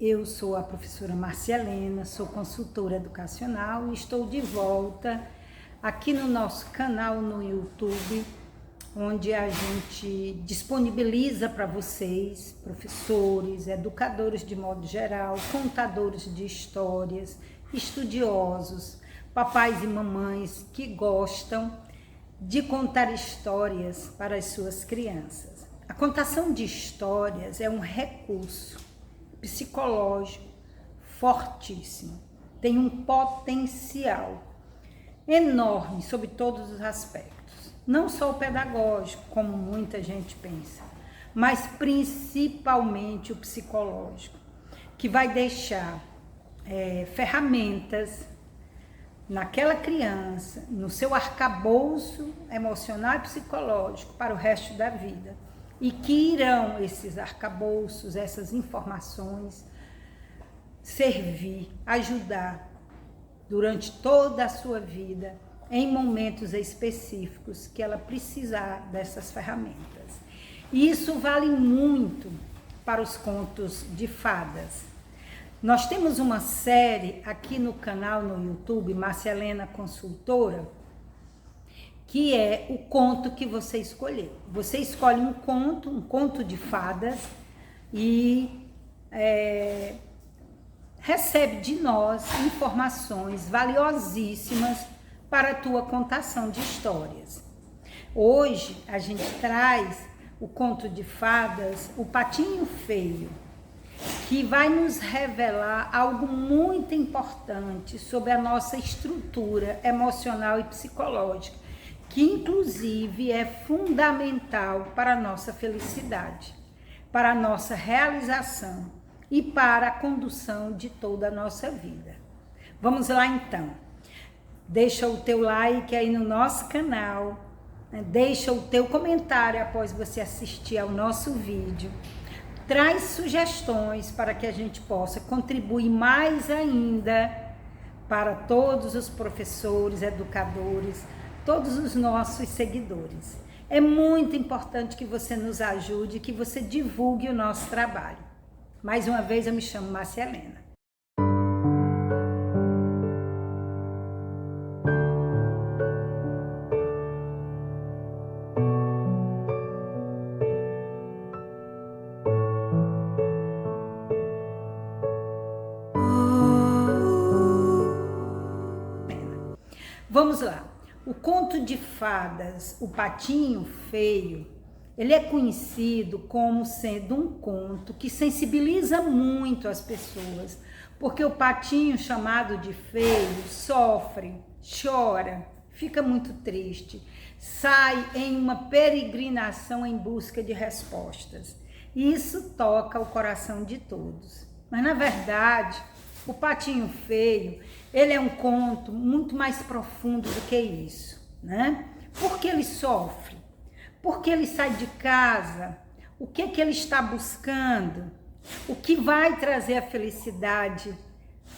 Eu sou a professora Márcia Helena, sou consultora educacional e estou de volta aqui no nosso canal no YouTube, onde a gente disponibiliza para vocês, professores, educadores de modo geral, contadores de histórias, estudiosos, papais e mamães que gostam de contar histórias para as suas crianças. A contação de histórias é um recurso psicológico fortíssimo, tem um potencial enorme sobre todos os aspectos, não só o pedagógico, como muita gente pensa, mas principalmente o psicológico, que vai deixar ferramentas naquela criança, no seu arcabouço emocional e psicológico para o resto da vida. E que irão esses arcabouços, essas informações, servir, ajudar durante toda a sua vida, em momentos específicos que ela precisar dessas ferramentas. E isso vale muito para os contos de fadas. Nós temos uma série aqui no canal no YouTube, Márcia Helena Consultora, que é o conto que você escolheu. Você escolhe um conto de fadas e recebe de nós informações valiosíssimas para a tua contação de histórias. Hoje a gente traz o conto de fadas, O Patinho Feio, que vai nos revelar algo muito importante sobre a nossa estrutura emocional e psicológica, que inclusive é fundamental para a nossa felicidade, para a nossa realização e para a condução de toda a nossa vida. Vamos lá então. Deixa o teu like aí no nosso canal, deixa o teu comentário após você assistir ao nosso vídeo. Traz sugestões para que a gente possa contribuir mais ainda para todos os professores, educadores, todos os nossos seguidores. É muito importante que você nos ajude, que você divulgue o nosso trabalho. Mais uma vez, eu me chamo Márcia Helena. Vamos lá. O conto de fadas, O Patinho Feio, ele é conhecido como sendo um conto que sensibiliza muito as pessoas, porque o patinho chamado de feio sofre, chora, fica muito triste, sai em uma peregrinação em busca de respostas. E isso toca o coração de todos. Mas na verdade, O Patinho Feio, ele é um conto muito mais profundo do que isso, né? Por que ele sofre? Por que ele sai de casa? O que ele está buscando? O que vai trazer a felicidade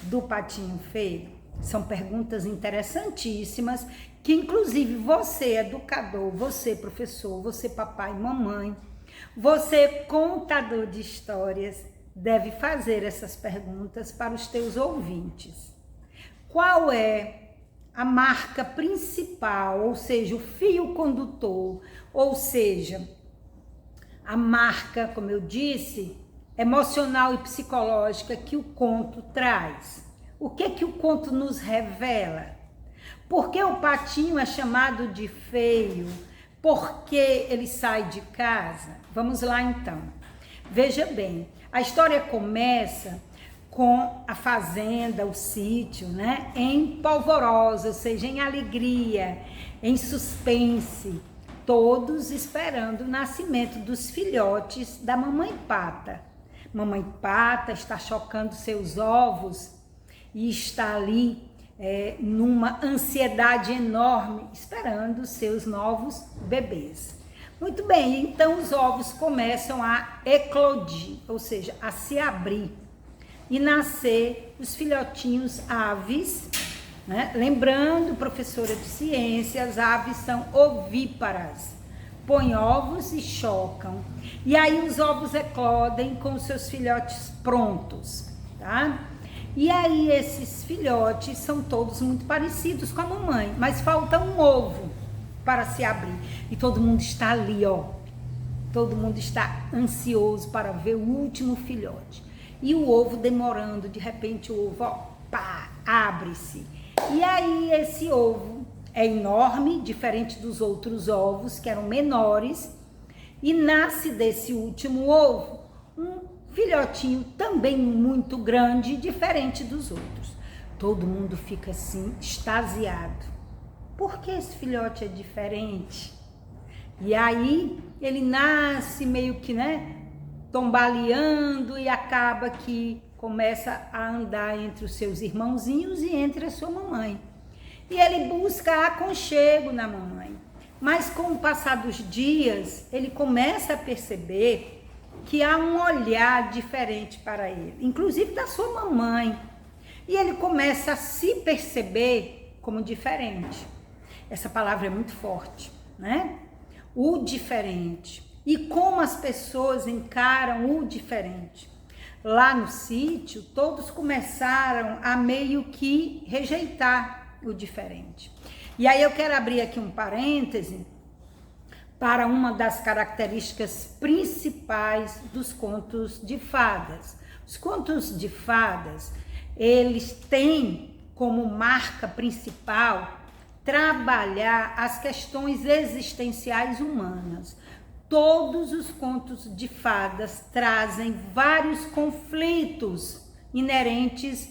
do Patinho Feio? São perguntas interessantíssimas que inclusive você, educador, você, professor, você, papai, mamãe, você, contador de histórias, deve fazer essas perguntas para os teus ouvintes. Qual é a marca principal, ou seja, o fio condutor, ou seja, a marca, como eu disse, emocional e psicológica que o conto traz? O que o conto nos revela? Por que o patinho é chamado de feio? Por que ele sai de casa? Vamos lá então. Veja bem, a história começa com a fazenda, o sítio, né, em polvorosa, ou seja, em alegria, em suspense, todos esperando o nascimento dos filhotes da mamãe pata. Mamãe pata está chocando seus ovos e está ali numa ansiedade enorme, esperando seus novos bebês. Muito bem, então os ovos começam a eclodir, ou seja, a se abrir e nascer os filhotinhos aves, né? Lembrando, professora de ciência, as aves são ovíparas, põem ovos e chocam. E aí os ovos eclodem com os seus filhotes prontos. tá? E aí esses filhotes são todos muito parecidos com a mamãe, mas falta um ovo para se abrir. E todo mundo está ali, ó. Todo mundo está ansioso para ver o último filhote. E o ovo demorando, de repente o ovo, ó, pá, abre-se. E aí esse ovo é enorme, diferente dos outros ovos, que eram menores, e nasce desse último ovo um filhotinho também muito grande, diferente dos outros. Todo mundo fica assim, extasiado. Por que esse filhote é diferente? E aí ele nasce meio que, né, tombaleando e acaba que começa a andar entre os seus irmãozinhos e entre a sua mamãe. E ele busca aconchego na mamãe. Mas com o passar dos dias, ele começa a perceber que há um olhar diferente para ele, inclusive da sua mamãe. E ele começa a se perceber como diferente. Essa palavra é muito forte, né? O diferente. E como as pessoas encaram o diferente. Lá no sítio, todos começaram a meio que rejeitar o diferente. E aí eu quero abrir aqui um parêntese para uma das características principais dos contos de fadas. Os contos de fadas, eles têm como marca principal trabalhar as questões existenciais humanas. Todos os contos de fadas trazem vários conflitos inerentes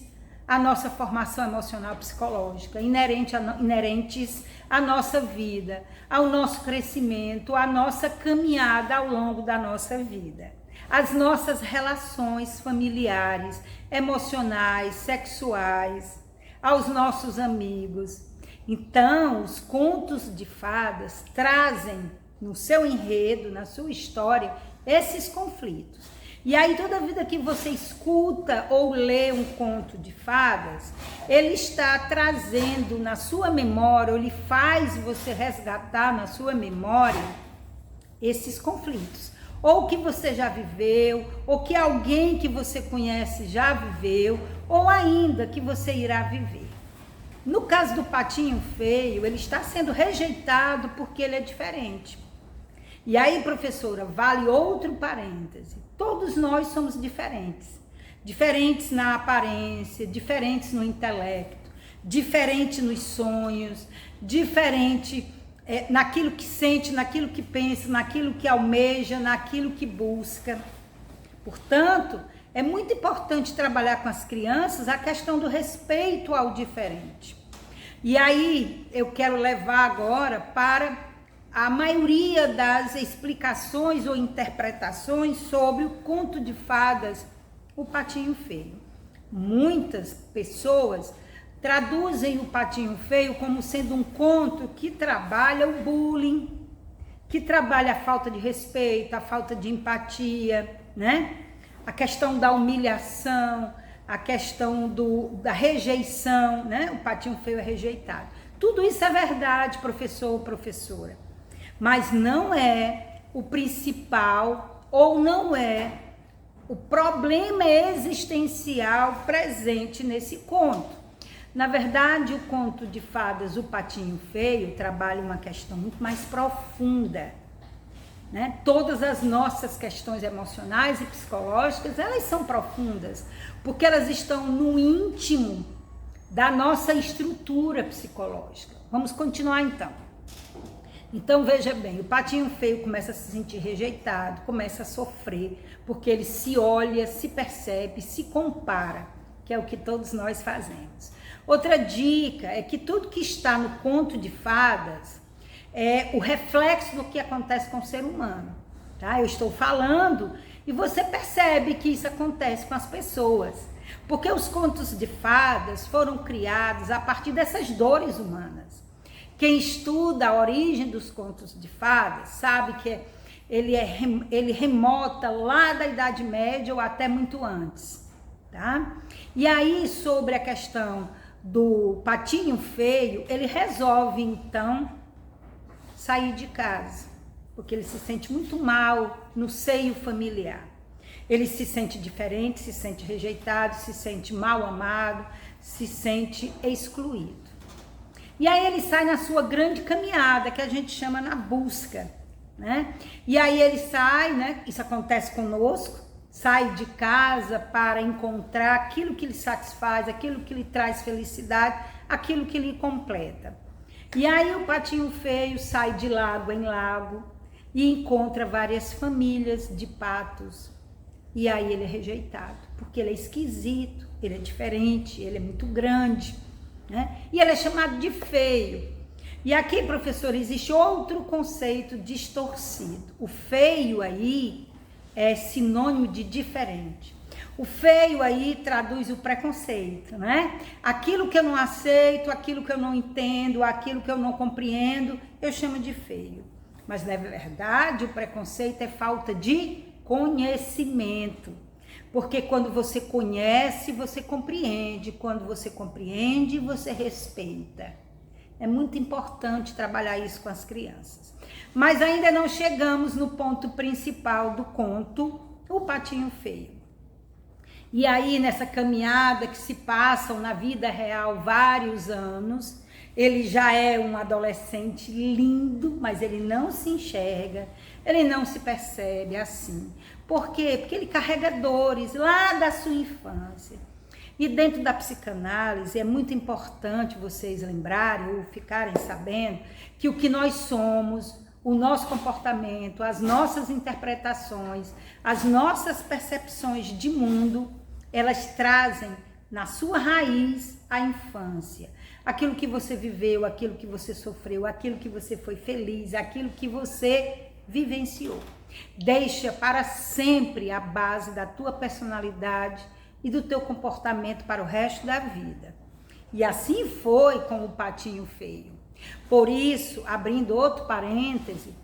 à nossa formação emocional psicológica, inerentes à nossa vida, ao nosso crescimento, à nossa caminhada ao longo da nossa vida, às nossas relações familiares, emocionais, sexuais, aos nossos amigos. Então, os contos de fadas trazem no seu enredo, na sua história, esses conflitos. E aí, toda vida que você escuta ou lê um conto de fadas, ele está trazendo na sua memória, ou ele faz você resgatar na sua memória esses conflitos. Ou que você já viveu, ou que alguém que você conhece já viveu, ou ainda que você irá viver. No caso do patinho feio, ele está sendo rejeitado porque ele é diferente. E aí, professora, vale outro parêntese. Todos nós somos diferentes. Diferentes na aparência, diferentes no intelecto, diferente nos sonhos, diferente naquilo que sente, naquilo que pensa, naquilo que almeja, naquilo que busca. Portanto, é muito importante trabalhar com as crianças a questão do respeito ao diferente. E aí, eu quero levar agora para a maioria das explicações ou interpretações sobre o conto de fadas, o Patinho Feio. Muitas pessoas traduzem o Patinho Feio como sendo um conto que trabalha o bullying, que trabalha a falta de respeito, a falta de empatia, né? A questão da humilhação, a questão da rejeição, né? O Patinho Feio é rejeitado. Tudo isso é verdade, professor ou professora. Mas não é o principal ou não é o problema existencial presente nesse conto. Na verdade, o conto de fadas, o Patinho Feio, trabalha uma questão muito mais profunda, né? Todas as nossas questões emocionais e psicológicas, elas são profundas, porque elas estão no íntimo da nossa estrutura psicológica. Vamos continuar então. Então, veja bem, o Patinho Feio começa a se sentir rejeitado, começa a sofrer, porque ele se olha, se percebe, se compara, que é o que todos nós fazemos. Outra dica é que tudo que está no conto de fadas é o reflexo do que acontece com o ser humano, tá? Eu estou falando e você percebe que isso acontece com as pessoas, porque os contos de fadas foram criados a partir dessas dores humanas. Quem estuda a origem dos contos de fadas sabe que ele remota lá da Idade Média ou até muito antes, tá? E aí, sobre a questão do Patinho Feio, ele resolve, então, sair de casa, porque ele se sente muito mal no seio familiar. Ele se sente diferente, se sente rejeitado, se sente mal amado, se sente excluído. E aí ele sai na sua grande caminhada, que a gente chama na busca, né? E aí ele sai, né? Isso acontece conosco, sai de casa para encontrar aquilo que lhe satisfaz, aquilo que lhe traz felicidade, aquilo que lhe completa. E aí o patinho feio sai de lago em lago e encontra várias famílias de patos. E aí ele é rejeitado, porque ele é esquisito, ele é diferente, ele é muito grande, né? E ele é chamado de feio. E aqui, professor, existe outro conceito distorcido. O feio aí é sinônimo de diferente. O feio aí traduz o preconceito, né? Aquilo que eu não aceito, aquilo que eu não entendo, aquilo que eu não compreendo, eu chamo de feio. Mas na verdade, o preconceito é falta de conhecimento. Porque quando você conhece, você compreende. Quando você compreende, você respeita. É muito importante trabalhar isso com as crianças. Mas ainda não chegamos no ponto principal do conto, o patinho feio. E aí, nessa caminhada que se passam na vida real vários anos, ele já é um adolescente lindo, mas ele não se enxerga, ele não se percebe assim. Por quê? Porque ele carrega dores lá da sua infância. E dentro da psicanálise é muito importante vocês lembrarem ou ficarem sabendo que o que nós somos, o nosso comportamento, as nossas interpretações, as nossas percepções de mundo, elas trazem na sua raiz a infância. Aquilo que você viveu, aquilo que você sofreu, aquilo que você foi feliz, aquilo que você vivenciou. Deixa para sempre a base da tua personalidade e do teu comportamento para o resto da vida. E assim foi com o patinho feio. Por isso, abrindo outro parêntese,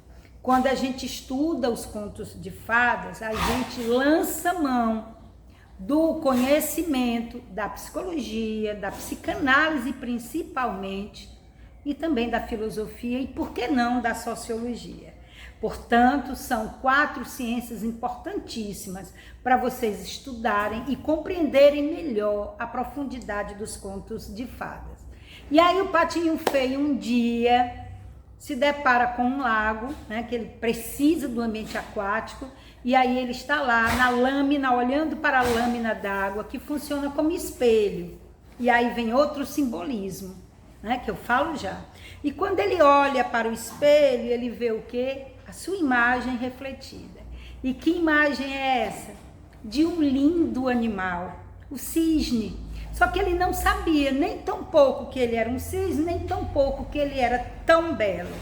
quando a gente estuda os contos de fadas, a gente lança mão do conhecimento da psicologia, da psicanálise principalmente, e também da filosofia e, por que não, da sociologia. Portanto, são 4 ciências importantíssimas para vocês estudarem e compreenderem melhor a profundidade dos contos de fadas. E aí o patinho feio um dia se depara com um lago, né, que ele precisa do ambiente aquático, e aí ele está lá na lâmina, olhando para a lâmina d'água, que funciona como espelho. E aí vem outro simbolismo, né, que eu falo já. E quando ele olha para o espelho, ele vê o quê? A sua imagem refletida. E que imagem é essa? De um lindo animal, o cisne. Só que ele não sabia nem tão pouco que ele era um cisne, nem tão pouco que ele era tão belo.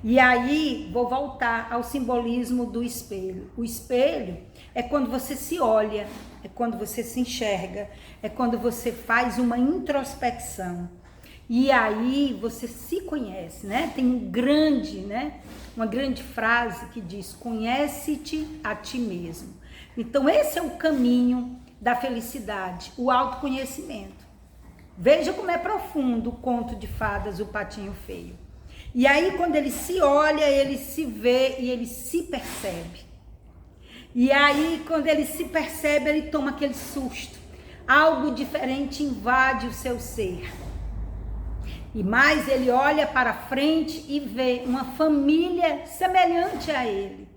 E aí, vou voltar ao simbolismo do espelho. O espelho é quando você se olha, é quando você se enxerga, é quando você faz uma introspecção. E aí você se conhece, né? Tem uma grande frase que diz: conhece-te a ti mesmo. Então esse é o caminho da felicidade, o autoconhecimento. Veja como é profundo o conto de fadas, o patinho feio. E aí quando ele se olha, ele se vê e ele se percebe. E aí quando ele se percebe, ele toma aquele susto. Algo diferente invade o seu ser. E mais ele olha para frente e vê uma família semelhante a ele.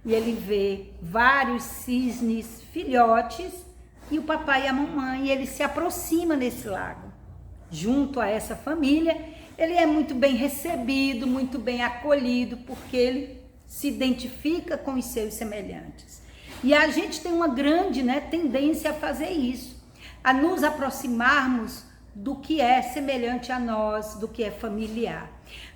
E ele vê vários cisnes filhotes e o papai e a mamãe. E ele se aproxima desse lago. Junto a essa família, ele é muito bem recebido, muito bem acolhido, porque ele se identifica com os seus semelhantes. E a gente tem uma grande, tendência a fazer isso, a nos aproximarmos do que é semelhante a nós, do que é familiar,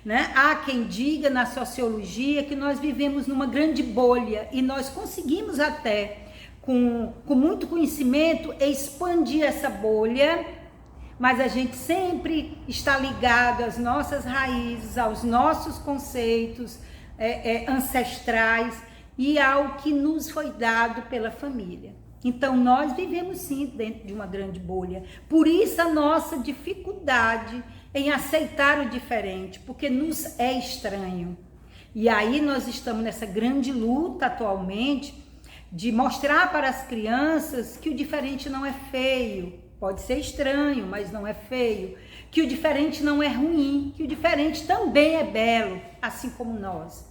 né? Há quem diga na sociologia que nós vivemos numa grande bolha e nós conseguimos até, com muito conhecimento, expandir essa bolha, mas a gente sempre está ligado às nossas raízes, aos nossos conceitos ancestrais e ao que nos foi dado pela família. Então, nós vivemos sim dentro de uma grande bolha. Por isso a nossa dificuldade em aceitar o diferente, porque nos é estranho. E aí nós estamos nessa grande luta atualmente de mostrar para as crianças que o diferente não é feio. Pode ser estranho, mas não é feio. Que o diferente não é ruim, que o diferente também é belo, assim como nós,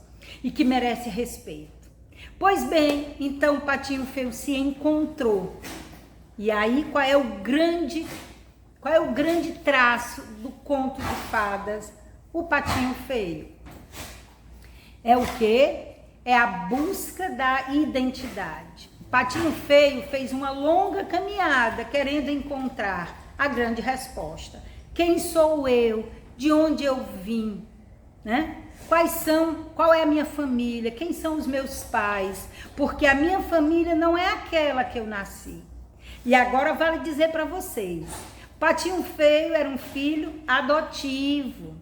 e que merece respeito. Pois bem, então o patinho feio se encontrou. E aí qual é o grande traço do conto de fadas, o patinho feio? É o quê? É a busca da identidade. O patinho feio fez uma longa caminhada querendo encontrar a grande resposta. Quem sou eu? De onde eu vim? Né? Qual é a minha família? Quem são os meus pais? Porque a minha família não é aquela que eu nasci. E agora vale dizer para vocês, Patinho Feio era um filho adotivo,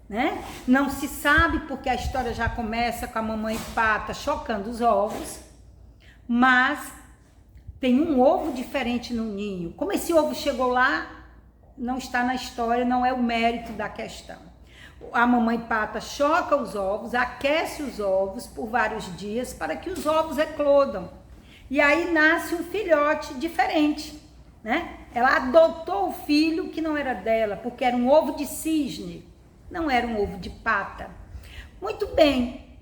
né? Não se sabe porque a história já começa com a mamãe Pata chocando os ovos, mas tem um ovo diferente no ninho. Como esse ovo chegou lá, não está na história, não é o mérito da questão. A mamãe Pata choca os ovos, aquece os ovos por vários dias para que os ovos eclodam. E aí nasce um filhote diferente, né? Ela adotou o filho que não era dela, porque era um ovo de cisne, não era um ovo de pata. Muito bem,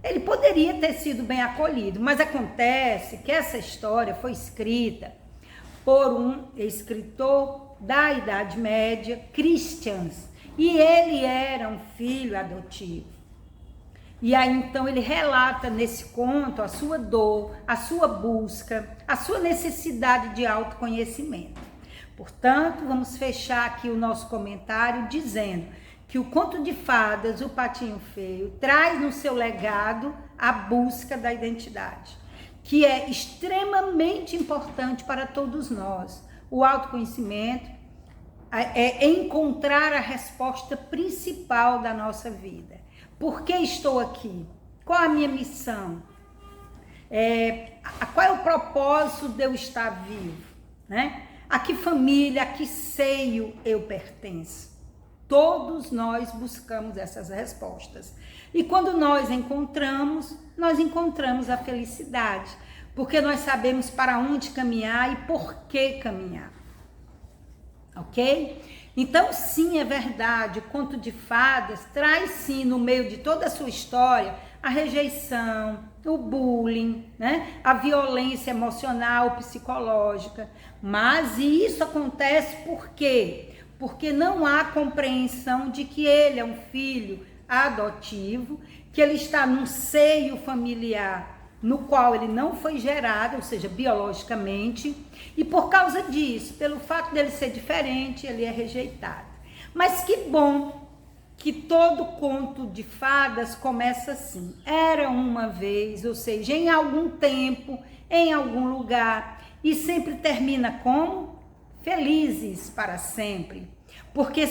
ele poderia ter sido bem acolhido, mas acontece que essa história foi escrita por um escritor da Idade Média, Christians, e ele era um filho adotivo. E aí então ele relata nesse conto a sua dor, a sua busca, a sua necessidade de autoconhecimento. Portanto, vamos fechar aqui o nosso comentário dizendo que o conto de fadas, o Patinho Feio, traz no seu legado a busca da identidade, que é extremamente importante para todos nós. O autoconhecimento é encontrar a resposta principal da nossa vida. Por que estou aqui? Qual a minha missão? Qual é o propósito de eu estar vivo? Né? A que família, a que seio eu pertenço? Todos nós buscamos essas respostas. E quando nós encontramos a felicidade. Porque nós sabemos para onde caminhar e por que caminhar. Ok? Então, sim, é verdade, o conto de fadas traz, sim, no meio de toda a sua história, a rejeição, o bullying, né? A violência emocional, psicológica. Mas isso acontece por quê? Porque não há compreensão de que ele é um filho adotivo, que ele está num seio familiar no qual ele não foi gerado, ou seja, biologicamente, e por causa disso, pelo fato dele ser diferente, ele é rejeitado. Mas que bom que todo conto de fadas começa assim. Era uma vez, ou seja, em algum tempo, em algum lugar, e sempre termina como? Felizes para sempre. Porque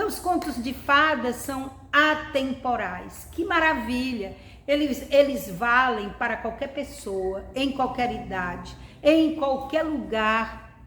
os contos de fadas são atemporais. Que maravilha! Eles valem para qualquer pessoa, em qualquer idade, em qualquer lugar,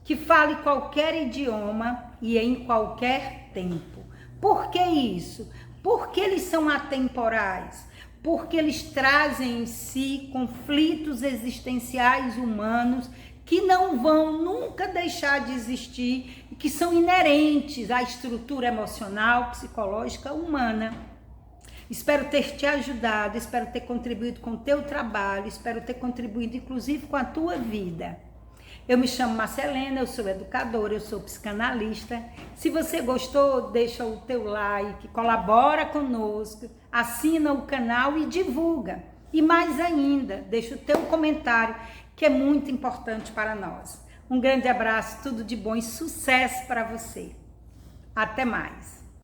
que fale qualquer idioma e em qualquer tempo. Por que isso? Porque eles são atemporais, porque eles trazem em si conflitos existenciais humanos que não vão nunca deixar de existir e que são inerentes à estrutura emocional, psicológica humana. Espero ter te ajudado, espero ter contribuído com o teu trabalho, espero ter contribuído inclusive com a tua vida. Eu me chamo Marcelena, eu sou educadora, eu sou psicanalista. Se você gostou, deixa o teu like, colabora conosco, assina o canal e divulga. E mais ainda, deixa o teu comentário, que é muito importante para nós. Um grande abraço, tudo de bom e sucesso para você. Até mais.